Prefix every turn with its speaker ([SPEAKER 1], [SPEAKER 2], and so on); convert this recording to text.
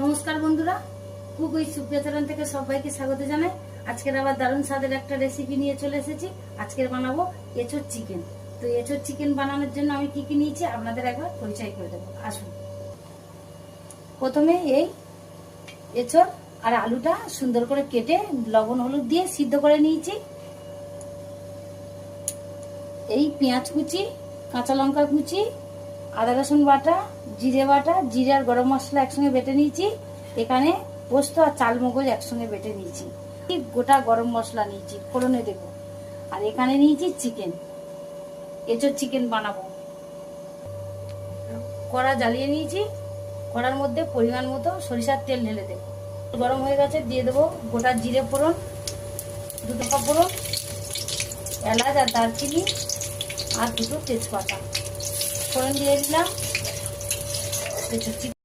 [SPEAKER 1] নমস্কার বন্ধুরা, cook with Supriya channel থেকে সবাইকে স্বাগত জানাই। আজকের আবার দারুণ স্বাদের একটা রেসিপি নিয়ে চলে এসেছি। আজকের বানাবো এঁচোড় চিকেন। তো এঁচোড় চিকেন বানানোর জন্য আমি কি কি নিয়েছি আপনাদের একবার পরিচয় করে দেবো। আসুন, প্রথমে এই এঁচোড় আর আলুটা সুন্দর করে কেটে লবণ হলুদ দিয়ে সিদ্ধ করে নিয়েছি। এই পেঁয়াজ কুচি, কাঁচা লঙ্কা কুচি, আদা রসুন বাটা, জিরে বাটা, জিরে আর গরম মশলা একসঙ্গে বেটে নিয়েছি। এখানে পোস্ত আর চালমগজ একসঙ্গে বেটে নিয়েছি। গোটা গরম মশলা নিয়েছি, ফোড়নে দেবো। আর এখানে নিয়েছি চিকেন, এঁচোড় চিকেন বানাবো। কড়া জ্বালিয়ে নিয়েছি, কড়ার মধ্যে পরিমাণ মতো সরিষার তেল ঢেলে দেবো। গরম হয়ে গেছে, দিয়ে দেবো গোটা জিরে ফোড়ন, দুটো ফোড়ন, এলাচ আর দারচিনি আর দুটো তেজপাতা ফোড়ন দিয়ে দিলাম।